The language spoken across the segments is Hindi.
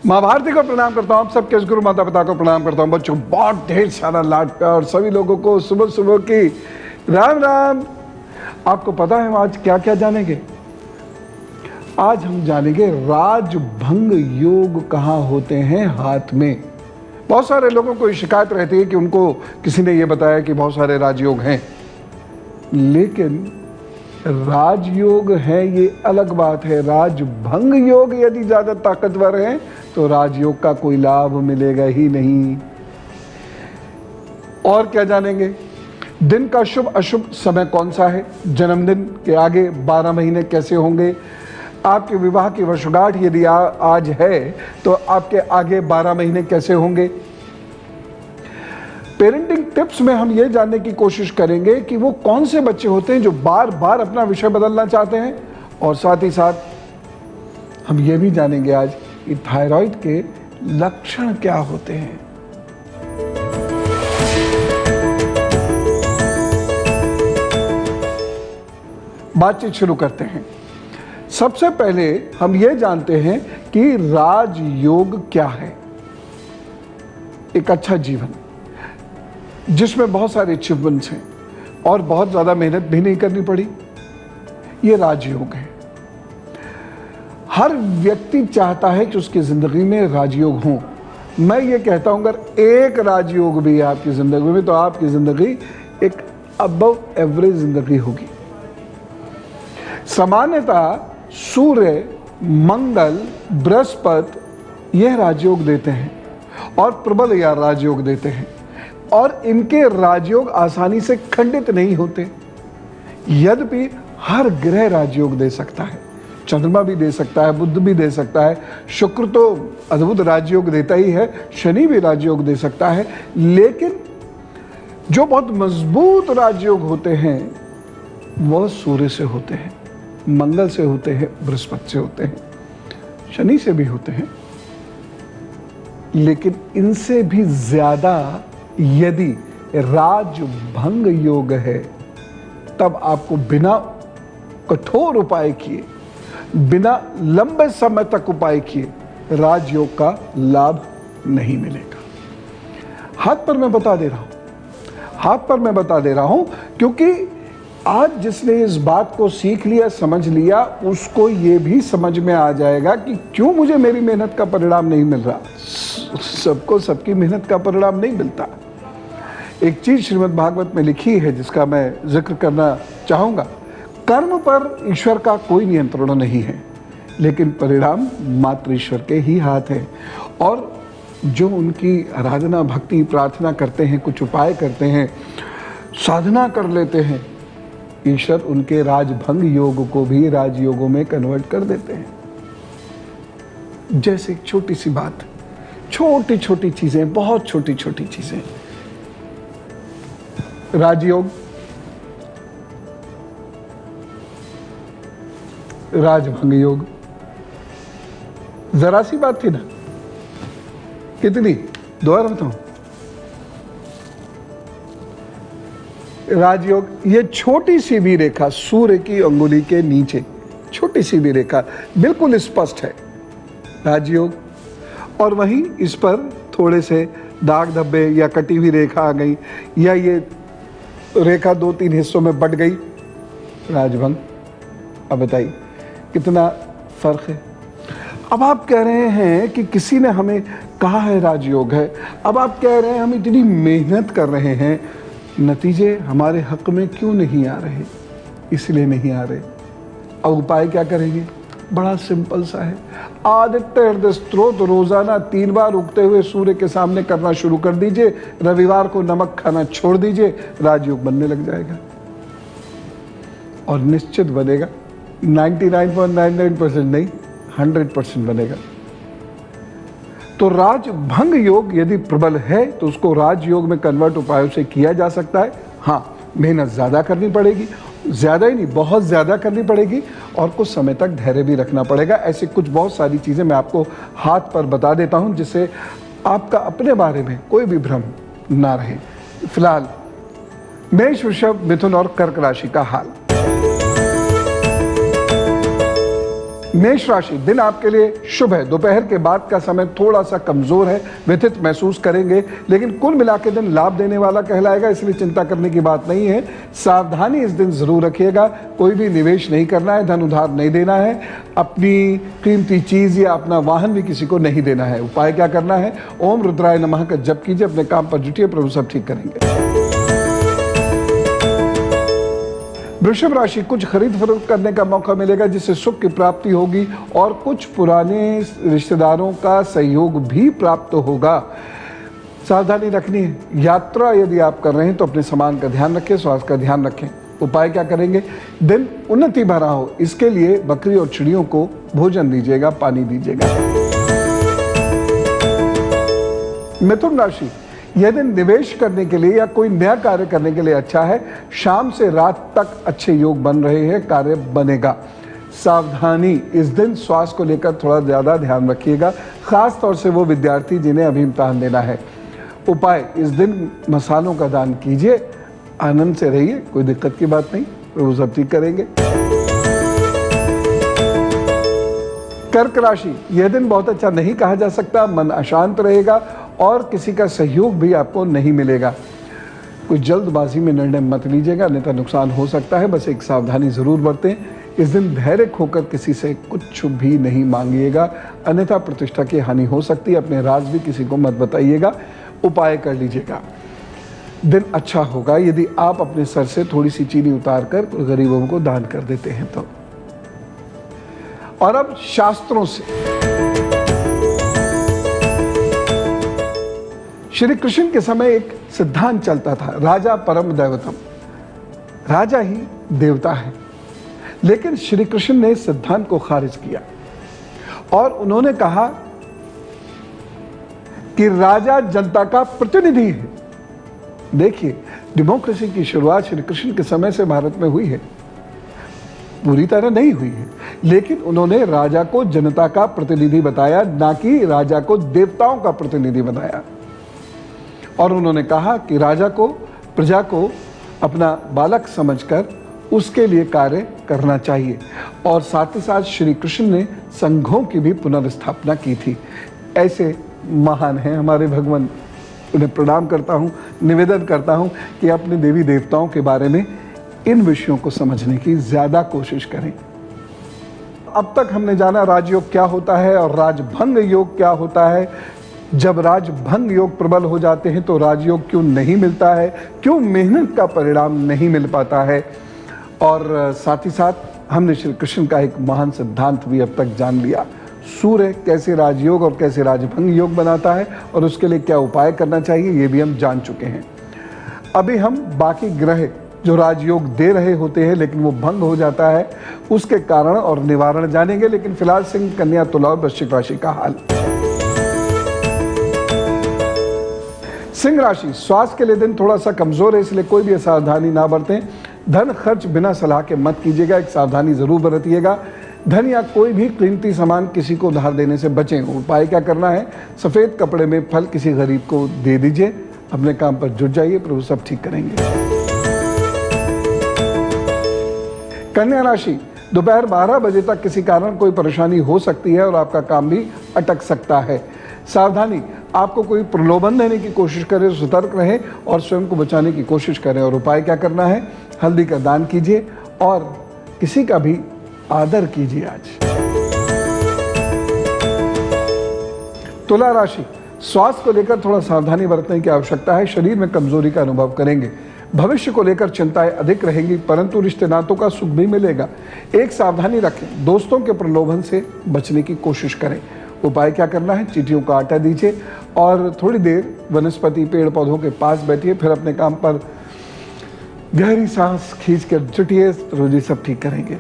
माँ भारती को प्रणाम करता हूँ, आप सबके गुरु माता पिता को प्रणाम करता हूँ। बच्चों बहुत ढेर सारा लाड प्यार, सभी लोगों को सुबह सुबह की राम राम। आपको पता है हम आज क्या क्या जानेंगे? आज हम जानेंगे राजभंग योग कहाँ होते हैं हाथ में। बहुत सारे लोगों को शिकायत रहती है कि उनको किसी ने ये बताया कि बहुत सारे राजयोग हैं, लेकिन राजयोग है ये अलग बात है। राजभंग योग यदि ज्यादा ताकतवर है तो राजयोग का कोई लाभ मिलेगा ही नहीं। और क्या जानेंगे? दिन का शुभ अशुभ समय कौन सा है, जन्मदिन के आगे 12 महीने कैसे होंगे, आपके विवाह की वर्षगांठ यदि आज है तो आपके आगे 12 महीने कैसे होंगे। पेरेंटिंग टिप्स में हम ये जानने की कोशिश करेंगे कि वो कौन से बच्चे होते हैं जो बार बार अपना विषय बदलना चाहते हैं, और साथ ही साथ हम ये भी जानेंगे आज कि थायराइड के लक्षण क्या होते हैं। बातचीत शुरू करते हैं। सबसे पहले हम ये जानते हैं कि राजयोग क्या है। एक अच्छा जीवन जिसमें बहुत सारे अचीवमेंट्स हैं और बहुत ज़्यादा मेहनत भी नहीं करनी पड़ी, ये राजयोग है। हर व्यक्ति चाहता है कि उसकी ज़िंदगी में राजयोग हो। मैं ये कहता हूँ अगर एक राजयोग भी है आपकी ज़िंदगी में तो आपकी ज़िंदगी एक अबव एवरेज ज़िंदगी होगी। सामान्यतः सूर्य, मंगल, बृहस्पति यह राजयोग देते हैं और प्रबल या राजयोग देते हैं, और इनके राजयोग आसानी से खंडित नहीं होते। यद्यपि हर ग्रह राजयोग दे सकता है, चंद्रमा भी दे सकता है, बुध भी दे सकता है, शुक्र तो अद्भुत राजयोग देता ही है, शनि भी राजयोग दे सकता है, लेकिन जो बहुत मजबूत राजयोग होते हैं वह सूर्य से होते हैं, मंगल से होते हैं, बृहस्पति से होते हैं, शनि से भी होते हैं। लेकिन इनसे भी ज्यादा यदि राजभंग योग है तब आपको बिना कठोर उपाय किए, बिना लंबे समय तक उपाय किए राजयोग का लाभ नहीं मिलेगा। हाथ पर मैं बता दे रहा हूं, क्योंकि आज जिसने इस बात को सीख लिया, समझ लिया, उसको ये भी समझ में आ जाएगा कि क्यों मुझे मेरी मेहनत का परिणाम नहीं मिल रहा। सबको सबकी मेहनत का परिणाम नहीं मिलता। एक चीज श्रीमद् भागवत में लिखी है जिसका मैं जिक्र करना चाहूंगा। कर्म पर ईश्वर का कोई नियंत्रण नहीं है, लेकिन परिणाम मात्र ईश्वर के ही हाथ है। और जो उनकी आराधना, भक्ति, प्रार्थना करते हैं, कुछ उपाय करते हैं, साधना कर लेते हैं, ईश्वर उनके राजभंग योग को भी राजयोगों में कन्वर्ट कर देते हैं। जैसे एक छोटी सी बात, छोटी छोटी चीजें, बहुत छोटी छोटी चीजें। राजयोग, राजभंग योग, जरा सी बात थी ना, कितनी दोबारा बताऊं। राजयोग, ये छोटी सी भी रेखा सूर्य की अंगुली के नीचे, छोटी सी भी रेखा बिल्कुल स्पष्ट है, राजयोग। और वहीं इस पर थोड़े से दाग धब्बे या कटी हुई रेखा आ गई, या ये रेखा 2-3 हिस्सों में बट गई, राजभंग। अब बताइए कितना फर्क है। अब आप कह रहे हैं कि किसी ने हमें कहा है राजयोग है, अब आप कह रहे हैं हम इतनी मेहनत कर रहे हैं, नतीजे हमारे हक में क्यों नहीं आ रहे? इसलिए नहीं आ रहे। अब उपाय क्या करेंगे? बड़ा सिंपल सा है। आदित्य हृदय स्त्रोत रोजाना 3 बार उगते हुए सूर्य के सामने करना शुरू कर दीजिए। रविवार को नमक खाना छोड़ दीजिए, राजयोग बनने लग जाएगा और निश्चित बनेगा। 99.99% नहीं, 100% बनेगा। तो राजभंग योग यदि प्रबल है तो उसको राजयोग में कन्वर्ट उपायों से किया जा सकता है। हाँ, मेहनत ज्यादा करनी पड़ेगी, ज्यादा ही नहीं बहुत ज्यादा करनी पड़ेगी, और कुछ समय तक धैर्य भी रखना पड़ेगा। ऐसी कुछ बहुत सारी चीजें मैं आपको हाथ पर बता देता हूं जिससे आपका अपने बारे में कोई भी भ्रम ना रहे। फिलहाल मेष, वृषभ, मिथुन और कर्क राशि का हाल। मेष राशि, दिन आपके लिए शुभ है। दोपहर के बाद का समय थोड़ा सा कमजोर है, व्यथित महसूस करेंगे, लेकिन कुल मिला के दिन लाभ देने वाला कहलाएगा, इसलिए चिंता करने की बात नहीं है। सावधानी इस दिन जरूर रखिएगा, कोई भी निवेश नहीं करना है, धन उधार नहीं देना है, अपनी कीमती चीज या अपना वाहन भी किसी को नहीं देना है। उपाय क्या करना है? ओम रुद्राय नमः का जप कीजिए, अपने काम पर जुटिए, प्रभु सब ठीक करेंगे। वृषभ राशि, कुछ खरीद फरोख्त करने का मौका मिलेगा जिससे सुख की प्राप्ति होगी और कुछ पुराने रिश्तेदारों का सहयोग भी प्राप्त होगा। सावधानी रखनी है। यात्रा यदि आप कर रहे हैं तो अपने सामान का ध्यान रखें, स्वास्थ्य का ध्यान रखें। उपाय क्या करेंगे? दिन उन्नति भरा हो, इसके लिए बकरी और चिड़ियों को भोजन दीजिएगा, पानी दीजिएगा। मिथुन राशि, यह दिन निवेश करने के लिए या कोई नया कार्य करने के लिए अच्छा है। शाम से रात तक अच्छे योग बन रहे हैं, कार्य बनेगा। सावधानी, इस दिन स्वास्थ्य को लेकर थोड़ा ज्यादा ध्यान रखिएगा, खास तौर से वो विद्यार्थी जिन्हें अभी इम्तिहान देना है। उपाय, इस दिन मसालों का दान कीजिए, आनंद से रहिए, कोई दिक्कत की बात नहीं, प्रभु सब ठीक करेंगे। कर्क राशि, यह दिन बहुत अच्छा नहीं कहा जा सकता, मन अशांत रहेगा और किसी का सहयोग भी आपको नहीं मिलेगा। कुछ जल्दबाजी में निर्णय मत लीजिएगा, अन्यथा नुकसान हो सकता है। बस एक सावधानी जरूर बरतें। इस दिन धैर्य खोकर किसी से कुछ भी नहीं मांगिएगा, अन्यथा प्रतिष्ठा की हानि हो सकती है। अपने राज भी किसी को मत बताइएगा, उपाय कर लीजिएगा। दिन अच्छा होगा यदि आप अपने सर से थोड़ी सी चीनी उतार कर गरीबों को दान कर देते हैं तो। और अब शास्त्रों से, श्री कृष्ण के समय एक सिद्धांत चलता था, राजा परम दैवतम, राजा ही देवता है। लेकिन श्री कृष्ण ने इस सिद्धांत को खारिज किया और उन्होंने कहा कि राजा जनता का प्रतिनिधि है। देखिए, डेमोक्रेसी की शुरुआत श्री कृष्ण के समय से भारत में हुई है, पूरी तरह नहीं हुई है, लेकिन उन्होंने राजा को जनता का प्रतिनिधि बताया, ना कि राजा को देवताओं का प्रतिनिधि बताया। और उन्होंने कहा कि राजा को, प्रजा को अपना बालक समझकर उसके लिए कार्य करना चाहिए। और साथ ही साथ श्री कृष्ण ने संघों की भी पुनर्स्थापना की थी। ऐसे महान हैं हमारे भगवान, उन्हें प्रणाम करता हूँ, निवेदन करता हूँ कि अपने देवी देवताओं के बारे में इन विषयों को समझने की ज़्यादा कोशिश करें। अब तक हमने जाना राजयोग क्या होता है और राजभंग योग क्या होता है। जब राजभंग योग प्रबल हो जाते हैं तो राजयोग क्यों नहीं मिलता है, क्यों मेहनत का परिणाम नहीं मिल पाता है। और साथ ही साथ हमने श्री कृष्ण का एक महान सिद्धांत भी अब तक जान लिया, सूर्य कैसे राजयोग और कैसे राजभंग योग बनाता है और उसके लिए क्या उपाय करना चाहिए, ये भी हम जान चुके हैं। अभी हम बाकी ग्रह जो राजयोग दे रहे होते हैं लेकिन वो भंग हो जाता है, उसके कारण और निवारण जानेंगे। लेकिन फिलहाल सिंह, कन्या, तुला और वृश्चिक राशि का हाल। सिंह राशि, स्वास्थ्य के लिए दिन थोड़ा सा कमजोर है, इसलिए कोई भी असावधानी ना बरतें। धन खर्च बिना सलाह के मत कीजिएगा, एक सावधानी जरूर बरतिएगा। धन या कोई भी कीमती सामान किसी को उधार देने से बचें। उपाय क्या करना है? सफेद कपड़े में फल किसी गरीब को दे दीजिए, अपने काम पर जुट जाइए, प्रभु सब ठीक करेंगे। कन्या राशि, दोपहर 12 बजे तक किसी कारण कोई परेशानी हो सकती है और आपका काम भी अटक सकता है। सावधानी, आपको कोई प्रलोभन देने की कोशिश करे तो सतर्क रहें और स्वयं को बचाने की कोशिश करें। और उपाय क्या करना है? हल्दी का दान कीजिए और किसी का भी आदर कीजिए। आज तुला राशि, स्वास्थ्य को लेकर थोड़ा सावधानी बरतने की आवश्यकता है। शरीर में कमजोरी का अनुभव करेंगे। भविष्य को लेकर चिंताएं अधिक रहेंगी, परंतु रिश्ते नातों का सुख भी मिलेगा। एक सावधानी रखें, दोस्तों के प्रलोभन से बचने की कोशिश करें। उपाय क्या करना है? चींटियों का आटा दीजिए और थोड़ी देर वनस्पति, पेड़ पौधों के पास बैठिए, फिर अपने काम पर गहरी सांस खींचकर जुटिए, रोजी सब ठीक करेंगे।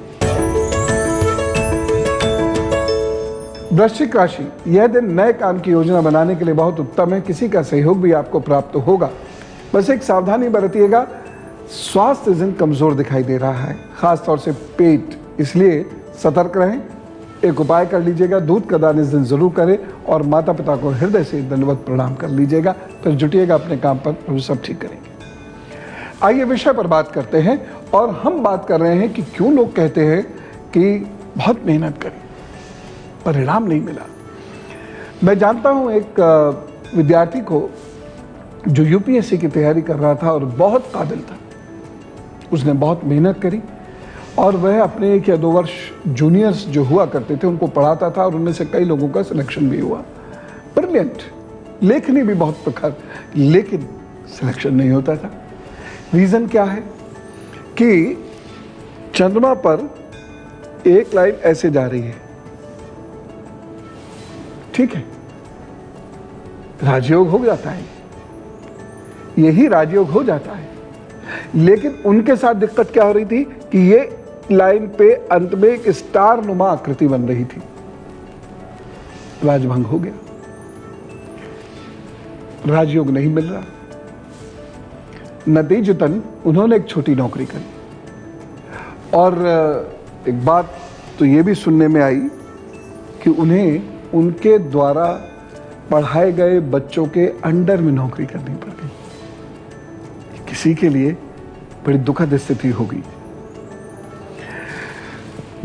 वृश्चिक राशि, यह दिन नए काम की योजना बनाने के लिए बहुत उत्तम है। किसी का सहयोग भी आपको प्राप्त होगा। बस एक सावधानी बरतिएगा, स्वास्थ्य इस दिन कमजोर दिखाई दे रहा है, खासतौर से पेट, इसलिए सतर्क रहें। एक उपाय कर लीजिएगा, दूध का दान इस दिन जरूर करें और माता पिता को हृदय से दंडवत प्रणाम कर लीजिएगा, फिर जुटिएगा अपने काम पर, वो सब ठीक करेंगे। आइए विषय पर बात करते हैं। और हम बात कर रहे हैं कि क्यों लोग कहते हैं कि बहुत मेहनत करें, परिणाम नहीं मिला। मैं जानता हूं एक विद्यार्थी को जो यूपीएससी की तैयारी कर रहा था और बहुत काबिल था। उसने बहुत मेहनत करी और वह अपने 1 या 2 वर्ष जूनियर्स जो हुआ करते थे उनको पढ़ाता था और उनमें से कई लोगों का सिलेक्शन भी हुआ। ब्रिलियंट, लेखनी भी बहुत प्रखर, लेकिन सिलेक्शन नहीं होता था। रीज़न क्या है कि चंद्रमा पर एक लाइन ऐसे जा रही है, ठीक है, राजयोग हो जाता है, यही राजयोग हो जाता है। लेकिन उनके साथ दिक्कत क्या हो रही थी कि ये लाइन पे अंत में एक स्टार नुमा आकृति बन रही थी। राजभंग हो गया, राजयोग नहीं मिल रहा। नतीजतन उन्होंने एक छोटी नौकरी करी और एक बात तो ये भी सुनने में आई कि उन्हें उनके द्वारा पढ़ाए गए बच्चों के अंडर में नौकरी करनी पड़ गई। किसी के लिए बड़ी दुखद स्थिति होगी।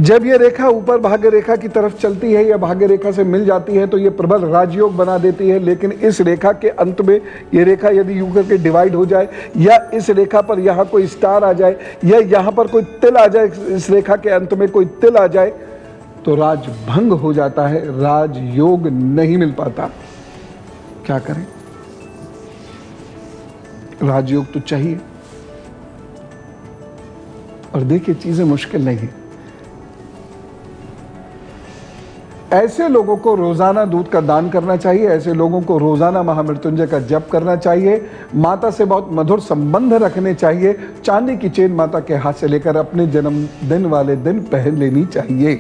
जब ये रेखा ऊपर भाग्य रेखा की तरफ चलती है या भाग्य रेखा से मिल जाती है तो ये प्रबल राजयोग बना देती है। लेकिन इस रेखा के अंत में ये रेखा यदि यूं करके डिवाइड हो जाए या इस रेखा पर यहाँ कोई स्टार आ जाए या यहाँ पर कोई तिल आ जाए, इस रेखा के अंत में कोई तिल आ जाए तो राजभंग हो जाता है, राजयोग नहीं मिल पाता। क्या करें? राजयोग तो चाहिए। और देखिए, चीजें मुश्किल नहीं है। ऐसे लोगों को रोजाना दूध का दान करना चाहिए, ऐसे लोगों को रोजाना महामृत्युंजय का जप करना चाहिए, माता से बहुत मधुर संबंध रखने चाहिए, चांदी की चेन माता के हाथ से लेकर अपने जन्मदिन वाले दिन पहन लेनी चाहिए।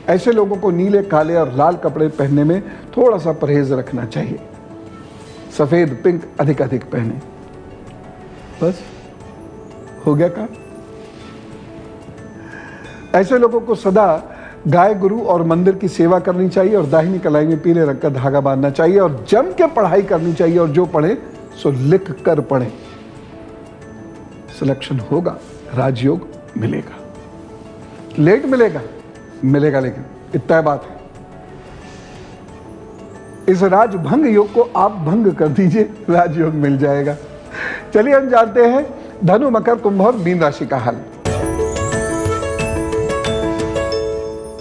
ऐसे लोगों को नीले, काले और लाल कपड़े पहनने में थोड़ा सा परहेज रखना चाहिए। सफेद, पिंक अधिक अधिक पहने। बस हो गया काम। ऐसे लोगों को सदा गाय, गुरु और मंदिर की सेवा करनी चाहिए और दाहिनी कलाई में पीले रंग का धागा बांधना चाहिए और जम के पढ़ाई करनी चाहिए और जो पढ़े सो लिख कर पढ़े। सिलेक्शन होगा, राजयोग मिलेगा। लेट मिलेगा, मिलेगा, लेकिन इतना बात है। इस राजभंग योग को आप भंग कर दीजिए, राजयोग मिल जाएगा। चलिए हम जानते हैं धनु, मकर, कुंभ और मीन राशि का हाल।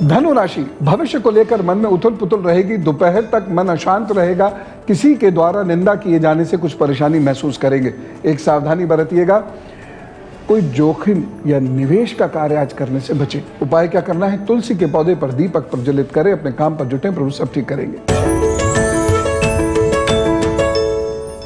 धनु राशि, भविष्य को लेकर मन में उथल पुथल रहेगी। दोपहर तक मन अशांत रहेगा। किसी के द्वारा निंदा किए जाने से कुछ परेशानी महसूस करेंगे। एक सावधानी बरतिएगा, कोई जोखिम या निवेश का कार्य आज करने से बचें। उपाय क्या करना है? तुलसी के पौधे पर दीपक प्रज्वलित करें, अपने काम पर जुटें, प्रभु सब ठीक करेंगे।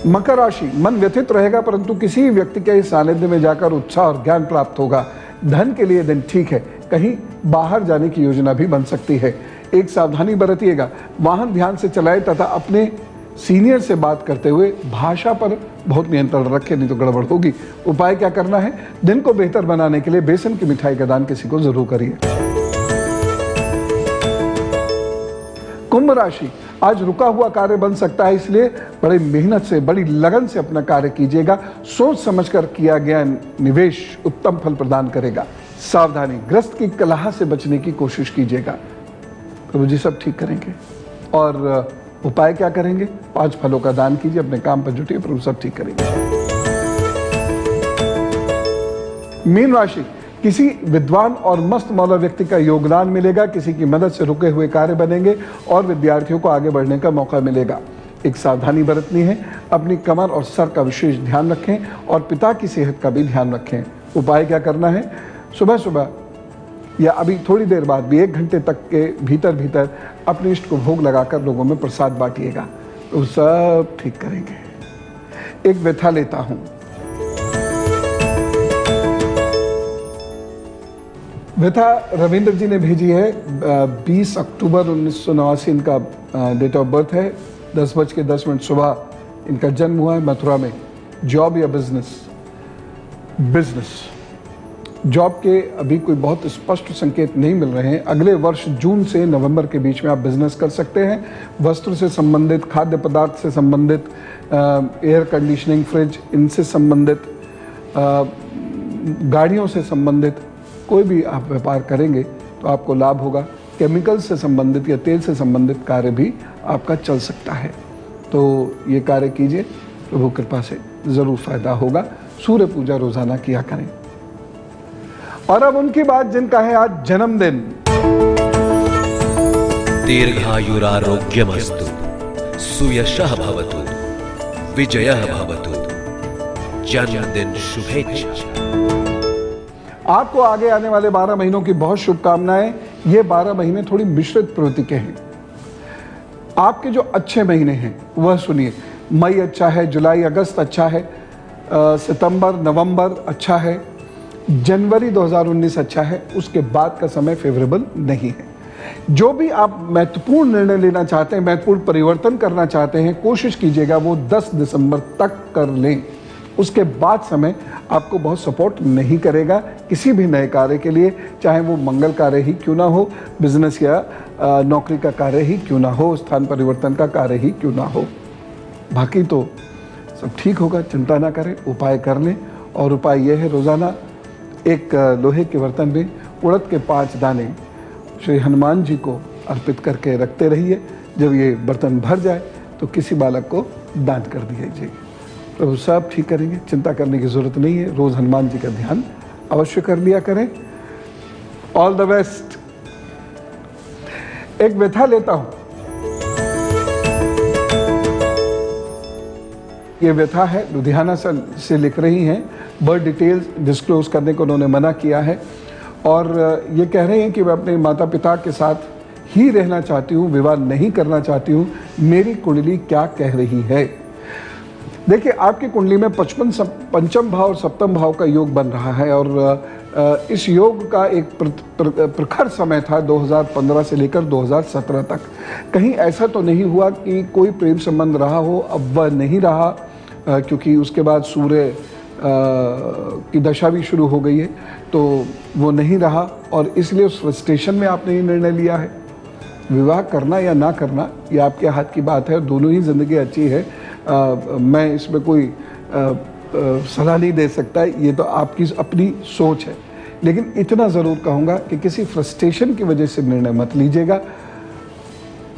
मकर राशि, मन व्यथित रहेगा परंतु किसी व्यक्ति के सानिध्य में जाकर उत्साह और ज्ञान प्राप्त होगा। धन के लिए दिन ठीक है, कहीं बाहर जाने की योजना भी बन सकती है। एक सावधानी बरतिएगा, वाहन ध्यान से चलाएं तथा अपने सीनियर से बात करते हुए भाषा पर बहुत नियंत्रण रखें, नहीं तो गड़बड़ होगी। उपाय क्या करना है? दिन को बेहतर बनाने के लिए बेसन की मिठाई का दान किसी को जरूर करिए। कुंभ राशि, आज रुका हुआ कार्य बन सकता है, इसलिए बड़ी मेहनत से, बड़ी लगन से अपना कार्य कीजिएगा। सोच समझकर किया गया निवेश उत्तम फल प्रदान करेगा। सावधानी, ग्रस्त की कलह से बचने की कोशिश कीजिएगा, प्रभु जी सब ठीक करेंगे। और उपाय क्या करेंगे? 5 फलों का दान कीजिए, अपने काम पर जुटिए, प्रभु सब ठीक करेंगे। मीन राशि, किसी विद्वान और मस्त मौला व्यक्ति का योगदान मिलेगा। किसी की मदद से रुके हुए कार्य बनेंगे और विद्यार्थियों को आगे बढ़ने का मौका मिलेगा। एक सावधानी बरतनी है, अपनी कमर और सर का विशेष ध्यान रखें और पिता की सेहत का भी ध्यान रखें। उपाय क्या करना है? सुबह सुबह या अभी थोड़ी देर बाद भी 1 घंटे तक के भीतर भीतर अपने इष्ट को भोग लगाकर लोगों में प्रसाद बांटिएगा, तो सब ठीक करेंगे। एक व्यथा लेता हूं। व्यथा रविंद्र जी ने भेजी है। 20 अक्टूबर 1989 इनका डेट ऑफ बर्थ है। 10:10 सुबह इनका जन्म हुआ है मथुरा में। जॉब या बिजनेस? बिजनेस। जॉब के अभी कोई बहुत स्पष्ट संकेत नहीं मिल रहे हैं। अगले वर्ष जून से नवंबर के बीच में आप बिजनेस कर सकते हैं। वस्त्र से संबंधित, खाद्य पदार्थ से संबंधित, एयर कंडीशनिंग, फ्रिज, इनसे संबंधित, गाड़ियों से संबंधित कोई भी आप व्यापार करेंगे तो आपको लाभ होगा। केमिकल से संबंधित या तेल से संबंधित कार्य भी आपका चल सकता है। तो ये कार्य कीजिए, प्रभु कृपा से ज़रूर फायदा होगा। सूर्य पूजा रोज़ाना किया करें। और अब उनकी बात जिनका है आज जन्मदिन। दीर्घायुरारोग्यमस्तु, सुयशः भवतु, विजयः भवतु, जन्मदिन शुभेच्छा। आपको आगे आने वाले 12 महीनों की बहुत शुभकामनाएं। ये 12 महीने थोड़ी मिश्रित प्रवृत्ति के हैं। आपके जो अच्छे महीने हैं वह सुनिए। मई अच्छा है, जुलाई अगस्त अच्छा है, सितंबर नवंबर अच्छा है, जनवरी 2019 अच्छा है। उसके बाद का समय फेवरेबल नहीं है। जो भी आप महत्वपूर्ण निर्णय लेना चाहते हैं, महत्वपूर्ण परिवर्तन करना चाहते हैं, कोशिश कीजिएगा वो 10 दिसंबर तक कर लें। उसके बाद समय आपको बहुत सपोर्ट नहीं करेगा किसी भी नए कार्य के लिए, चाहे वो मंगल कार्य ही क्यों ना हो, बिजनेस या नौकरी का कार्य ही क्यों ना हो, स्थान परिवर्तन का कार्य ही क्यों ना हो। बाकी तो सब ठीक होगा, चिंता ना करें, उपाय कर लें। और उपाय यह है, रोज़ाना एक लोहे के बर्तन में उड़द के 5 दाने श्री हनुमान जी को अर्पित करके रखते रहिए। जब ये बर्तन भर जाए तो किसी बालक को दान कर दीजिए। प्रभु सब ठीक करेंगे, चिंता करने की जरूरत नहीं है। रोज हनुमान जी का ध्यान अवश्य कर लिया करें। All the best. एक व्यथा लेता हूं। ये व्यथा है, लुधियाना से लिख रही हैं। बर्थ डिटेल्स डिस्क्लोज करने को उन्होंने मना किया है और ये कह रहे हैं कि मैं अपने माता पिता के साथ ही रहना चाहती हूँ, विवाह नहीं करना चाहती हूँ। मेरी कुंडली क्या कह रही है? देखिए, आपकी कुंडली में पंचम भाव और सप्तम भाव का योग बन रहा है और इस योग का एक प्रखर समय था 2015 से लेकर 2017 तक। कहीं ऐसा तो नहीं हुआ कि कोई प्रेम संबंध रहा हो, अब वह नहीं रहा, क्योंकि उसके बाद सूर्य की दशा भी शुरू हो गई है, तो वो नहीं रहा और इसलिए उस फ्रस्ट्रेशन में आपने ये निर्णय लिया है। विवाह करना या ना करना ये आपके हाथ की बात है और दोनों ही ज़िंदगी अच्छी है। मैं इसमें कोई सलाह नहीं दे सकता, ये तो आपकी अपनी सोच है। लेकिन इतना ज़रूर कहूँगा कि किसी फ्रस्ट्रेशन की वजह से निर्णय मत लीजिएगा।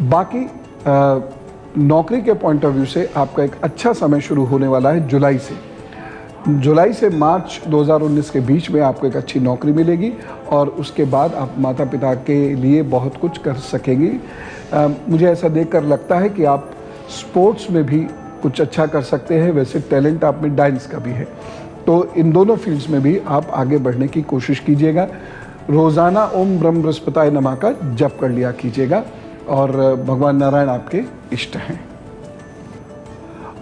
बाकी नौकरी के पॉइंट ऑफ व्यू से आपका एक अच्छा समय शुरू होने वाला है जुलाई से मार्च 2019 के बीच में आपको एक अच्छी नौकरी मिलेगी और उसके बाद आप माता पिता के लिए बहुत कुछ कर सकेंगी। मुझे ऐसा देखकर लगता है कि आप स्पोर्ट्स में भी कुछ अच्छा कर सकते हैं। वैसे टैलेंट आप में डांस का भी है, तो इन दोनों फील्ड्स में भी आप आगे बढ़ने की कोशिश कीजिएगा। रोज़ाना ओम ब्रह्म बृहस्पताय नमः का जप कर लिया कीजिएगा और भगवान नारायण आपके इष्ट हैं।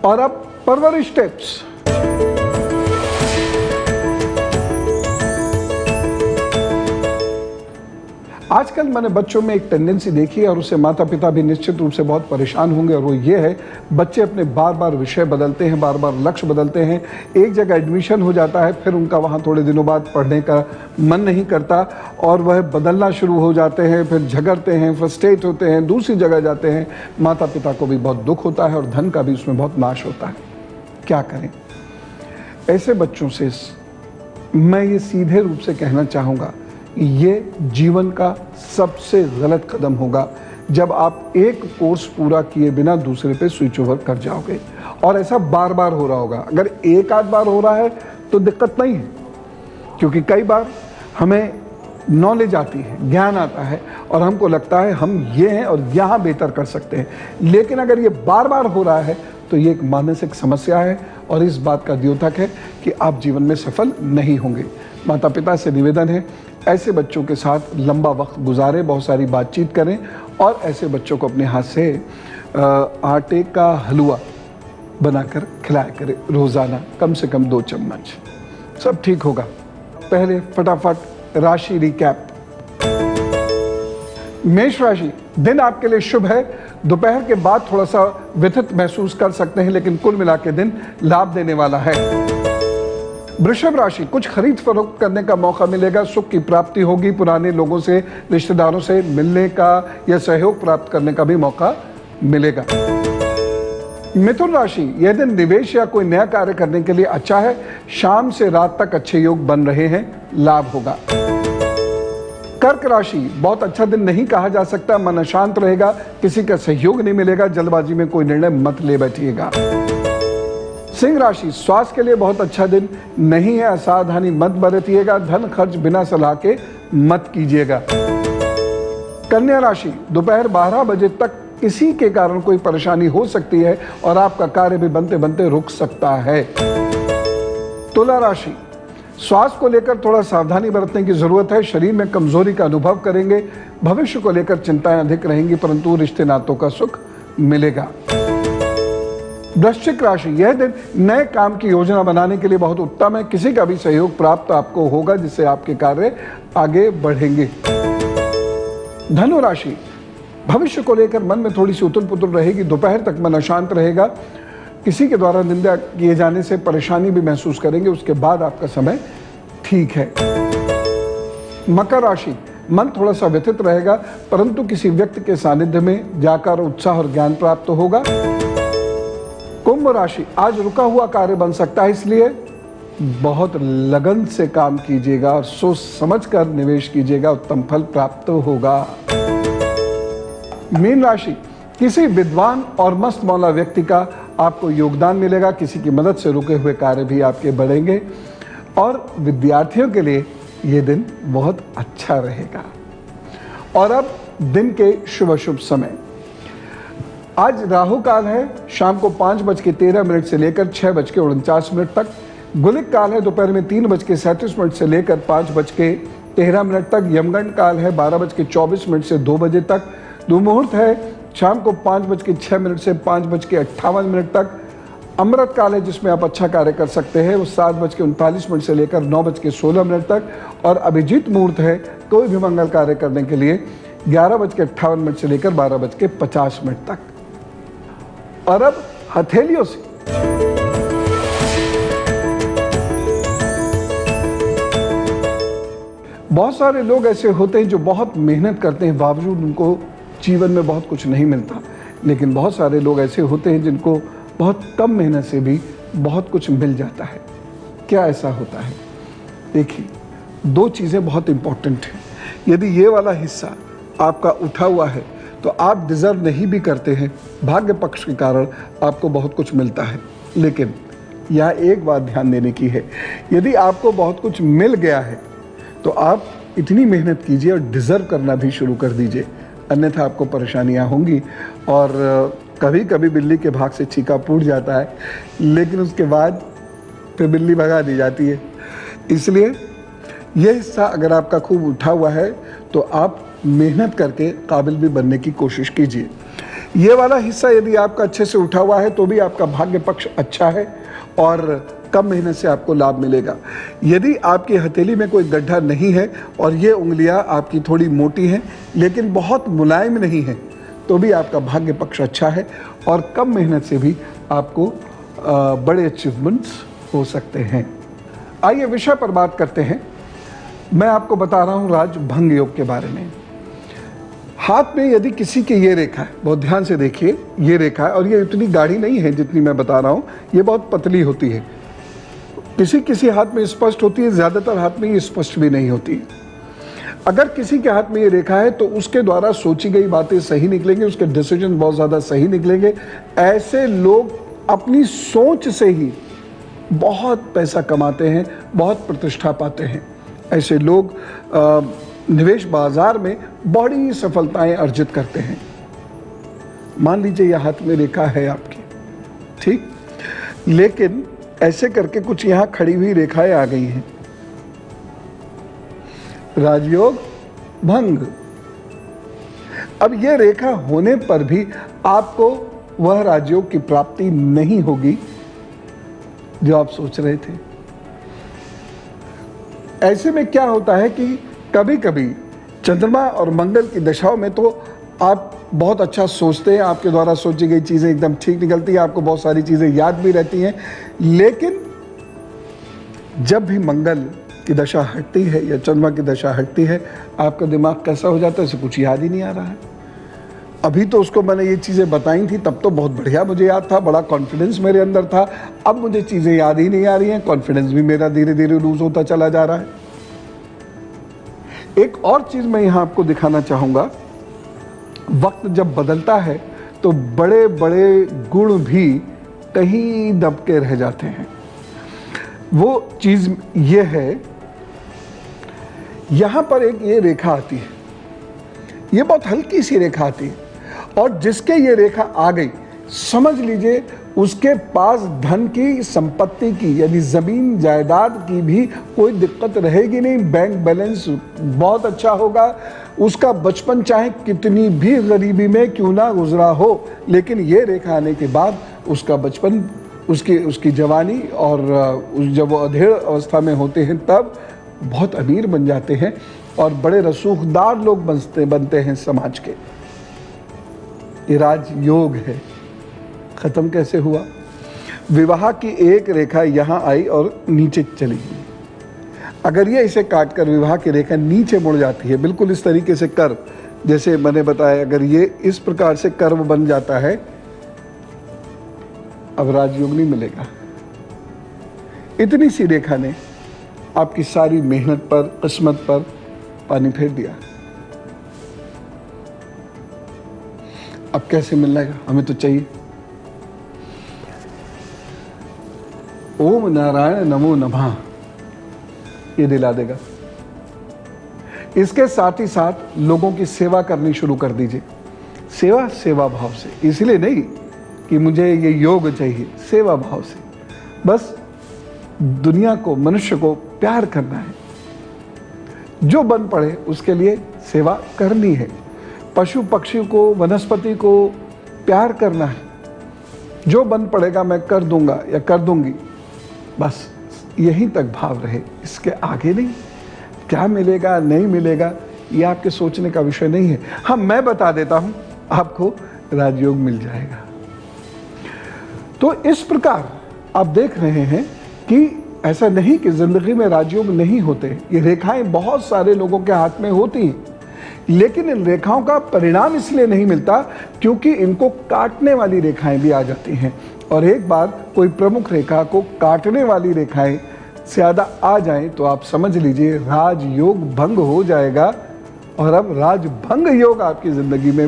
और अब परवरिश टिप्स। आजकल मैंने बच्चों में एक टेंडेंसी देखी है और उससे माता पिता भी निश्चित रूप से बहुत परेशान होंगे, और वो ये है, बच्चे अपने बार बार विषय बदलते हैं, बार बार लक्ष्य बदलते हैं। एक जगह एडमिशन हो जाता है, फिर उनका वहाँ थोड़े दिनों बाद पढ़ने का मन नहीं करता और वह बदलना शुरू हो जाते हैं, फिर झगड़ते हैं, फ्रस्ट्रेट होते हैं, दूसरी जगह जाते हैं। माता पिता को भी बहुत दुख होता है और धन का भी उसमें बहुत नाश होता है। क्या करें? ऐसे बच्चों से मैं ये सीधे रूप से कहना चाहूँगा, ये जीवन का सबसे गलत कदम होगा जब आप एक कोर्स पूरा किए बिना दूसरे पे स्विच ओवर कर जाओगे। और ऐसा बार बार हो रहा होगा। अगर एक आध बार हो रहा है तो दिक्कत नहीं है, क्योंकि कई बार हमें नॉलेज आती है, ज्ञान आता है और हमको लगता है हम ये हैं और यहाँ बेहतर कर सकते हैं। लेकिन अगर ये बार बार हो रहा है तो ये एक मानसिक समस्या है और इस बात का द्योतक है कि आप जीवन में सफल नहीं होंगे। माता पिता से निवेदन है, ऐसे बच्चों के साथ लंबा वक्त गुजारें, बहुत सारी बातचीत करें और ऐसे बच्चों को अपने हाथ से आटे का हलवा बनाकर खिलाया करें रोज़ाना, कम से कम 2 चम्मच। सब ठीक होगा। पहले फटाफट राशि रिकैप। मेष राशि, दिन आपके लिए शुभ है। दोपहर के बाद थोड़ा सा व्यथित महसूस कर सकते हैं, लेकिन कुल मिला के दिन लाभ देने वाला है। वृषभ राशि, कुछ खरीद फरोख्त करने का मौका मिलेगा, सुख की प्राप्ति होगी, पुराने लोगों से, रिश्तेदारों से मिलने का या सहयोग प्राप्त करने का भी मौका मिलेगा। मिथुन राशि, यह दिन निवेश या कोई नया कार्य करने के लिए अच्छा है। शाम से रात तक अच्छे योग बन रहे हैं, लाभ होगा। कर्क राशि, बहुत अच्छा दिन नहीं कहा जा सकता, मन अशांत रहेगा, किसी का सहयोग नहीं मिलेगा, जल्दबाजी में कोई निर्णय मत ले बैठिएगा। सिंह राशि, स्वास्थ्य के लिए बहुत अच्छा दिन नहीं है, असावधानी मत बरतिएगा, धन खर्च बिना सलाह के मत कीजिएगा। कन्या राशि, दोपहर 12 बजे तक किसी के कारण कोई परेशानी हो सकती है और आपका कार्य भी बनते बनते रुक सकता है। तुला राशि, स्वास्थ्य को लेकर थोड़ा सावधानी बरतने की जरूरत है, शरीर में कमजोरी का अनुभव करेंगे, भविष्य को लेकर चिंताएं अधिक रहेंगी, परंतु रिश्ते नातों का सुख मिलेगा। वृश्चिक राशि, यह दिन नए काम की योजना बनाने के लिए बहुत उत्तम है, किसी का भी सहयोग प्राप्त आपको होगा जिससे आपके कार्य आगे बढ़ेंगे। धनु राशि, भविष्य को लेकर मन में थोड़ी सी उथल पुथल रहेगी, दोपहर तक मन अशांत रहेगा, किसी के द्वारा निंदा किए जाने से परेशानी भी महसूस करेंगे, उसके बाद आपका समय ठीक है। मकर राशि, मन थोड़ा सा व्यथित रहेगा, परंतु किसी व्यक्ति के सानिध्य में जाकर उत्साह और ज्ञान प्राप्त होगा। कुंभ राशि, आज रुका हुआ कार्य बन सकता है, इसलिए बहुत लगन से काम कीजिएगा और सोच समझकर निवेश कीजिएगा, उत्तम फल प्राप्त होगा। मीन राशि, किसी विद्वान और मस्त मौला व्यक्ति का आपको योगदान मिलेगा, किसी की मदद से रुके हुए कार्य भी आपके बढ़ेंगे और विद्यार्थियों के लिए यह दिन बहुत अच्छा रहेगा। और अब दिन के शुभ अशुभ समय, आज राहु काल है शाम को 5:13 से लेकर 6:49 तक, गुलिक काल है दोपहर में 3:37 से लेकर 5:13 तक, यमगंड काल है 12:24 से 2 बजे तक, दुर्मुहूर्त है शाम को 5:06 से 5:58 तक, अमृत काल है जिसमें आप अच्छा कार्य कर सकते हैं वो 7:39 से लेकर 9:16 तक, और अभिजीत मुहूर्त है कोई भी मंगल कार्य करने के लिए 11:58 से लेकर 12:50 तक। और अब हथेलियों से बहुत सारे लोग ऐसे होते हैं जो बहुत मेहनत करते हैं, बावजूद उनको जीवन में बहुत कुछ नहीं मिलता, लेकिन बहुत सारे लोग ऐसे होते हैं जिनको बहुत कम मेहनत से भी बहुत कुछ मिल जाता है। क्या ऐसा होता है? देखिए, 2 चीज़ें बहुत इंपॉर्टेंट हैं। यदि ये वाला हिस्सा आपका उठा हुआ है तो आप डिज़र्व नहीं भी करते हैं, भाग्य पक्ष के कारण आपको बहुत कुछ मिलता है, लेकिन यहाँ एक बात ध्यान देने की है, यदि आपको बहुत कुछ मिल गया है तो आप इतनी मेहनत कीजिए और डिज़र्व करना भी शुरू कर दीजिए, अन्यथा आपको परेशानियां होंगी। और कभी कभी बिल्ली के भाग से चीका फूट जाता है, लेकिन उसके बाद फिर बिल्ली भगा दी जाती है। इसलिए यह हिस्सा अगर आपका खूब उठा हुआ है तो आप मेहनत करके काबिल भी बनने की कोशिश कीजिए। ये वाला हिस्सा यदि आपका अच्छे से उठा हुआ है तो भी आपका भाग्य पक्ष अच्छा है और कम मेहनत से आपको लाभ मिलेगा। यदि आपकी हथेली में कोई गड्ढा नहीं है और ये उंगलियां आपकी थोड़ी मोटी हैं लेकिन बहुत मुलायम नहीं है तो भी आपका भाग्य पक्ष अच्छा है और कम मेहनत से भी आपको बड़े अचीवमेंट्स हो सकते हैं। आइए विषय पर बात करते हैं। मैं आपको बता रहा हूँ राजभंग योग के बारे में। हाथ में यदि किसी की ये रेखा है, बहुत ध्यान से देखिए, ये रेखा है और ये इतनी गाढ़ी नहीं है जितनी मैं बता रहा हूँ, ये बहुत पतली होती है। किसी किसी हाथ में स्पष्ट होती है, ज़्यादातर हाथ में ये स्पष्ट भी नहीं होती। अगर किसी के हाथ में ये रेखा है तो उसके द्वारा सोची गई बातें सही निकलेंगे, उसके डिसीजन बहुत ज़्यादा सही निकलेंगे। ऐसे लोग अपनी सोच से ही बहुत पैसा कमाते हैं, बहुत प्रतिष्ठा पाते हैं। ऐसे लोग निवेश बाजार में बड़ी सफलताएं अर्जित करते हैं। मान लीजिए यह हाथ में रेखा है आपकी, ठीक, लेकिन ऐसे करके कुछ यहाँ खड़ी हुई रेखाएं आ गई हैं। राजयोग भंग। अब यह रेखा होने पर भी आपको वह राजयोग की प्राप्ति नहीं होगी जो आप सोच रहे थे। ऐसे में क्या होता है कि कभी कभी चंद्रमा और मंगल की दशाओं में तो आप बहुत अच्छा सोचते हैं, आपके द्वारा सोची गई चीज़ें एकदम ठीक निकलती हैं, आपको बहुत सारी चीज़ें याद भी रहती हैं, लेकिन जब भी मंगल की दशा हटती है या चंद्रमा की दशा हटती है, आपका दिमाग कैसा हो जाता है, इसे कुछ याद ही नहीं आ रहा है। अभी तो उसको मैंने ये चीज़ें बताई थी, तब तो बहुत बढ़िया मुझे याद था, बड़ा कॉन्फिडेंस मेरे अंदर था। अब मुझे चीज़ें याद ही नहीं आ रही हैं, कॉन्फिडेंस भी मेरा धीरे धीरे लूज होता चला जा रहा है। एक और चीज मैं यहां आपको दिखाना चाहूंगा, वक्त जब बदलता है तो बड़े बड़े गुण भी कहीं दबके रह जाते हैं। वो चीज ये है, यहां पर एक ये रेखा आती है, ये बहुत हल्की सी रेखा आती है, और जिसके ये रेखा आ गई, समझ लीजिए उसके पास धन की, संपत्ति की, यानी जमीन जायदाद की भी कोई दिक्कत रहेगी नहीं, बैंक बैलेंस बहुत अच्छा होगा, उसका बचपन चाहे कितनी भी गरीबी में क्यों ना गुजरा हो, लेकिन ये रेखा आने के बाद उसका बचपन, उसकी जवानी, और जब वो अधेड़ अवस्था में होते हैं तब बहुत अमीर बन जाते हैं और बड़े रसूखदार लोग बनते हैं समाज के। ये राजयोग है। खत्म कैसे हुआ? विवाह की एक रेखा यहां आई और नीचे चली गई। अगर ये इसे काटकर विवाह की रेखा नीचे मुड़ जाती है, बिल्कुल इस तरीके से कर, जैसे मैंने बताया, अगर ये इस प्रकार से कर्म बन जाता है, अब राजयोग नहीं मिलेगा। इतनी सी रेखा ने आपकी सारी मेहनत पर, किस्मत पर पानी फेर दिया। अब कैसे मिलेगा? हमें तो चाहिए ओम नारायण नमो नमः, ये दिला देगा। इसके साथ ही साथ लोगों की सेवा करनी शुरू कर दीजिए। सेवा सेवा भाव से, इसलिए नहीं कि मुझे ये योग चाहिए, सेवा भाव से। बस दुनिया को, मनुष्य को प्यार करना है। जो बन पड़े उसके लिए सेवा करनी है। पशु पक्षी को, वनस्पति को प्यार करना है। जो बन पड़ेगा मैं कर दूंगा या कर दूंगी, बस यहीं तक भाव रहे, इसके आगे नहीं। क्या मिलेगा नहीं मिलेगा ये आपके सोचने का विषय नहीं है। हाँ, मैं बता देता हूं, आपको राजयोग मिल जाएगा। तो इस प्रकार आप देख रहे हैं कि ऐसा नहीं कि जिंदगी में राजयोग नहीं होते। ये रेखाएं बहुत सारे लोगों के हाथ में होती हैं, लेकिन इन रेखाओं का परिणाम इसलिए नहीं मिलता क्योंकि इनको काटने वाली रेखाएं भी आ जाती हैं। और एक बार कोई प्रमुख रेखा को काटने वाली रेखाएं ज्यादा आ जाएं तो आप समझ लीजिए राजयोग भंग हो जाएगा, और अब राजभंग योग आपकी जिंदगी में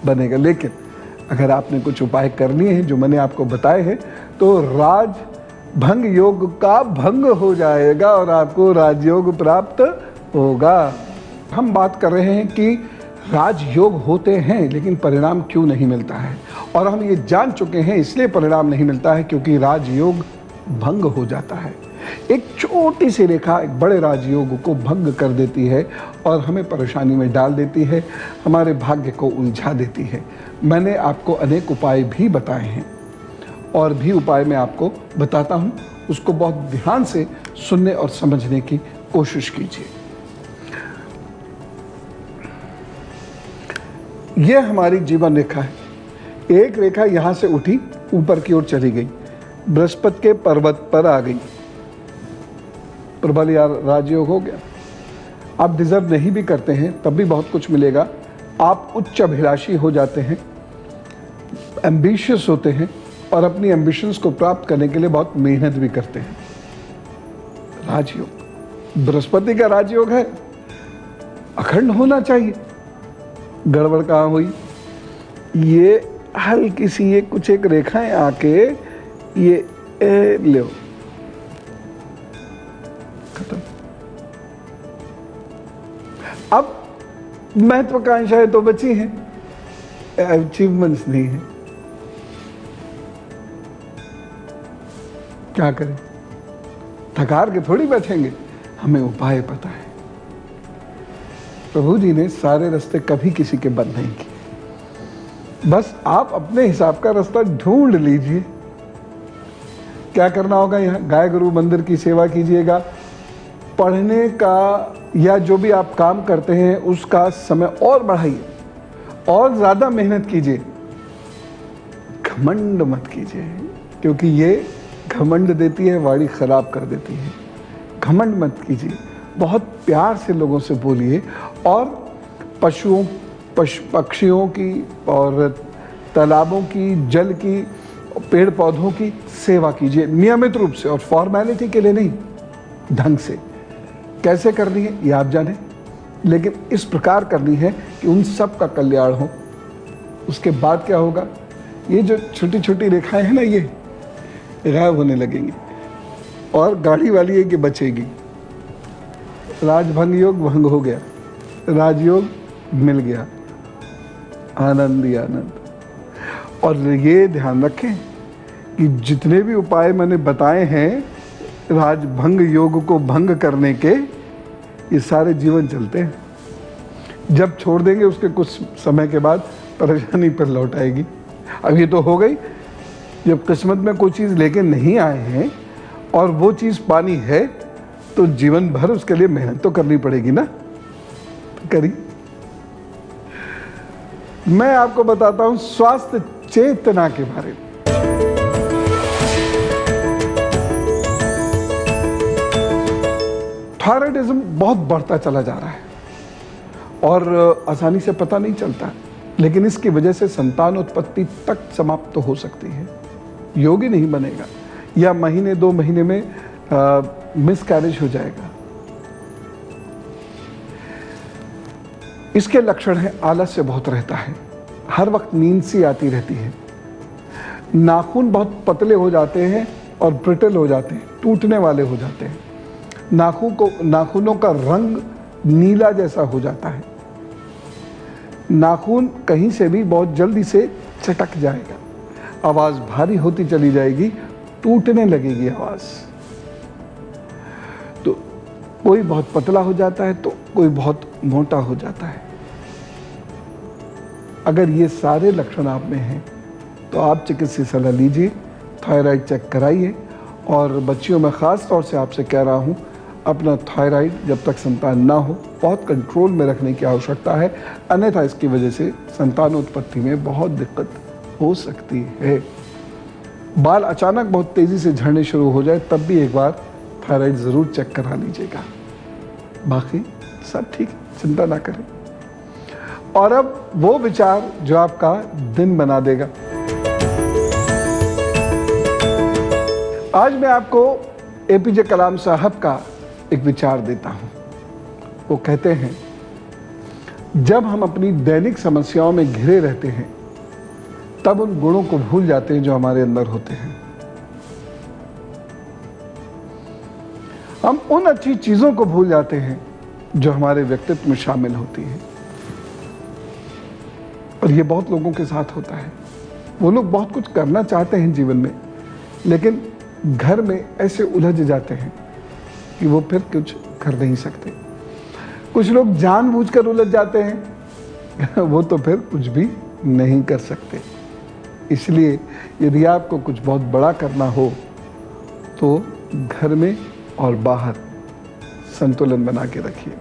बनेगा। लेकिन अगर आपने कुछ उपाय करनी है जो मैंने आपको बताए हैं, तो राजभंग योग का भंग हो जाएगा और आपको राजयोग प्राप्त होगा। हम बात कर रहे हैं कि राजयोग होते हैं लेकिन परिणाम क्यों नहीं मिलता है, और हम ये जान चुके हैं इसलिए परिणाम नहीं मिलता है क्योंकि राजयोग भंग हो जाता है। एक छोटी सी रेखा एक बड़े राजयोग को भंग कर देती है और हमें परेशानी में डाल देती है, हमारे भाग्य को उलझा देती है। मैंने आपको अनेक उपाय भी बताए हैं, और भी उपाय मैं आपको बताता हूँ, उसको बहुत ध्यान से सुनने और समझने की कोशिश कीजिए। ये हमारी जीवन रेखा है। एक रेखा यहां से उठी, ऊपर की ओर चली गई, बृहस्पति के पर्वत पर आ गई, प्रबल या राजयोग हो गया। आप डिजर्व नहीं भी करते हैं तब भी बहुत कुछ मिलेगा। आप उच्च अभिलाषी हो जाते हैं, एम्बिशियस होते हैं, और अपनी एम्बिशंस को प्राप्त करने के लिए बहुत मेहनत भी करते हैं। राजयोग बृहस्पति का राजयोग है, अखंड होना चाहिए। गड़बड़ कहाँ हुई? ये हल्की सी ये कुछ एक रेखाएं आके ये ले खत्म। अब महत्वाकांक्षाएं तो बची हैं, अचीवमेंट्स नहीं है। क्या करें? थकार के थोड़ी बैठेंगे, हमें उपाय पता है। प्रभु जी ने सारे रास्ते कभी किसी के बंद नहीं किए, बस आप अपने हिसाब का रास्ता ढूंढ लीजिए। क्या करना होगा? यहाँ गाय गुरु मंदिर की सेवा कीजिएगा, पढ़ने का या जो भी आप काम करते हैं उसका समय और बढ़ाइए, और ज्यादा मेहनत कीजिए। घमंड मत कीजिए, क्योंकि ये घमंड देती है, वाणी खराब कर देती है। घमंड मत कीजिए, बहुत प्यार से लोगों से बोलिए, और पक्षियों की और तालाबों की, जल की, पेड़ पौधों की सेवा कीजिए नियमित रूप से, और फॉर्मेलिटी के लिए नहीं, ढंग से। कैसे करनी है ये आप जाने, लेकिन इस प्रकार करनी है कि उन सब का कल्याण हो। उसके बाद क्या होगा, ये जो छोटी छोटी रेखाएं हैं ना, ये गायब होने लगेंगी और गाड़ी वाली एक बचेगी। राजभंग योग भंग हो गया, राजयोग मिल गया, आनंद ही आनंद। और ये ध्यान रखें कि जितने भी उपाय मैंने बताए हैं राजभंग योग को भंग करने के, ये सारे जीवन चलते हैं। जब छोड़ देंगे उसके कुछ समय के बाद परेशानी पर लौट आएगी। अब ये तो हो गई, जब किस्मत में कोई चीज़ लेके नहीं आए हैं और वो चीज़ पानी है तो जीवन भर उसके लिए मेहनत तो करनी पड़ेगी ना, तो करी। मैं आपको बताता हूं स्वास्थ्य चेतना के बारे में। थायराइडिज्म बहुत बढ़ता चला जा रहा है और आसानी से पता नहीं चलता, लेकिन इसकी वजह से संतान उत्पत्ति तक समाप्त तो हो सकती है, योग ही नहीं बनेगा, या महीने 2 महीने में मिसकैरेज हो जाएगा। इसके लक्षण है आलस्य बहुत रहता है, हर वक्त नींद सी आती रहती है, नाखून बहुत पतले हो जाते हैं और ब्रिटल हो जाते हैं, टूटने वाले हो जाते हैं, नाखूनों का रंग नीला जैसा हो जाता है, नाखून कहीं से भी बहुत जल्दी से चटक जाएगा, आवाज भारी होती चली जाएगी, टूटने लगेगी आवाज। तो कोई बहुत पतला हो जाता है तो कोई बहुत मोटा हो जाता है। अगर ये सारे लक्षण आप में हैं तो आप चिकित्सक सलाह लीजिए, थायराइड चेक कराइए। और बच्चियों में ख़ास तौर से आपसे कह रहा हूँ, अपना थायराइड जब तक संतान ना हो बहुत कंट्रोल में रखने की आवश्यकता है, अन्यथा इसकी वजह से संतान उत्पत्ति में बहुत दिक्कत हो सकती है। बाल अचानक बहुत तेज़ी से झड़ने शुरू हो जाए तब भी एक बार थायराइड ज़रूर चेक करा लीजिएगा। बाकी सब ठीक, चिंता ना करें। और अब वो विचार जो आपका दिन बना देगा। आज मैं आपको एपीजे कलाम साहब का एक विचार देता हूं। वो कहते हैं, जब हम अपनी दैनिक समस्याओं में घिरे रहते हैं तब उन गुणों को भूल जाते हैं जो हमारे अंदर होते हैं। हम उन अच्छी चीजों को भूल जाते हैं जो हमारे व्यक्तित्व में शामिल होती हैं। और ये बहुत लोगों के साथ होता है। वो लोग बहुत कुछ करना चाहते हैं जीवन में, लेकिन घर में ऐसे उलझ जाते हैं कि वो फिर कुछ कर नहीं सकते। कुछ लोग जानबूझकर उलझ जाते हैं, वो तो फिर कुछ भी नहीं कर सकते। इसलिए यदि आपको कुछ बहुत बड़ा करना हो तो घर में और बाहर संतुलन बना के रखिए।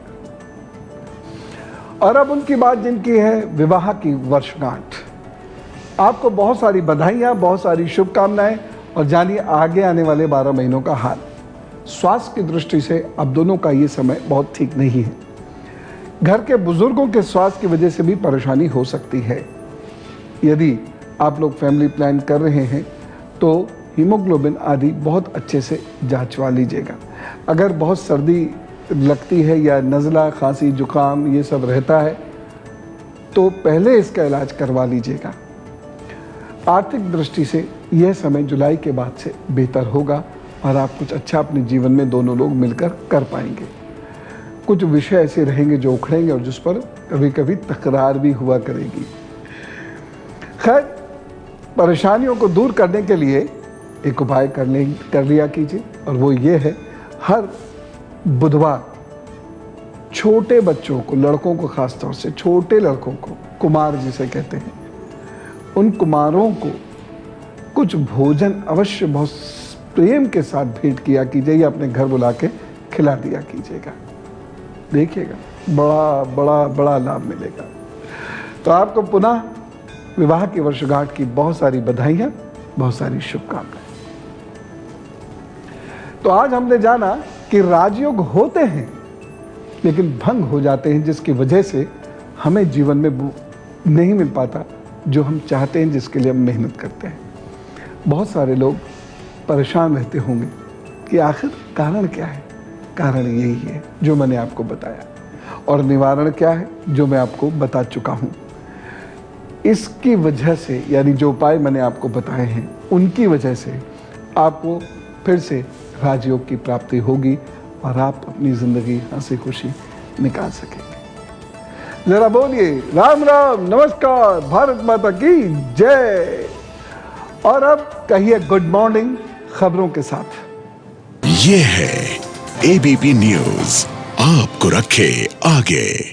और अब उनकी बात जिनकी है विवाह की वर्षगांठ, आपको बहुत सारी बधाइयां, बहुत सारी शुभकामनाएं। और जानिए आगे आने वाले 12 महीनों का हाल। स्वास्थ्य की दृष्टि से अब दोनों का ये समय बहुत ठीक नहीं है। घर के बुजुर्गों के स्वास्थ्य की वजह से भी परेशानी हो सकती है। यदि आप लोग फैमिली प्लान कर रहे हैं तो हीमोग्लोबिन आदि बहुत अच्छे से जांचवा लीजिएगा। अगर बहुत सर्दी लगती है या नज़ला, खांसी, जुकाम ये सब रहता है तो पहले इसका इलाज करवा लीजिएगा। आर्थिक दृष्टि से यह समय जुलाई के बाद से बेहतर होगा और आप कुछ अच्छा अपने जीवन में दोनों लोग मिलकर कर पाएंगे। कुछ विषय ऐसे रहेंगे जो उखड़ेंगे और जिस पर कभी कभी तकरार भी हुआ करेगी। खैर, परेशानियों को दूर करने के लिए एक उपाय कर लिया कीजिए, और वो ये है, हर बुधवार छोटे बच्चों को, लड़कों को, खास तौर से छोटे लड़कों को, कुमार जिसे कहते हैं, उन कुमारों को कुछ भोजन अवश्य बहुत प्रेम के साथ भेंट किया कीजिए या अपने घर बुला के खिला दिया कीजिएगा। देखिएगा बड़ा बड़ा बड़ा लाभ मिलेगा। तो आपको पुनः विवाह की वर्षगांठ की बहुत सारी बधाइयां, बहुत सारी शुभकामनाएं। तो आज हमने जाना कि राजयोग होते हैं लेकिन भंग हो जाते हैं, जिसकी वजह से हमें जीवन में नहीं मिल पाता जो हम चाहते हैं, जिसके लिए हम मेहनत करते हैं। बहुत सारे लोग परेशान रहते होंगे कि आखिर कारण क्या है। कारण यही है जो मैंने आपको बताया, और निवारण क्या है जो मैं आपको बता चुका हूँ। इसकी वजह से, यानी जो उपाय मैंने आपको बताए हैं उनकी वजह से आपको फिर से राजयोग की प्राप्ति होगी और आप अपनी जिंदगी हंसी खुशी निकाल सकेंगे। जरा बोलिए राम राम, नमस्कार, भारत माता की जय। और अब कहिए गुड मॉर्निंग खबरों के साथ। ये है एबीपी न्यूज, आपको रखे आगे।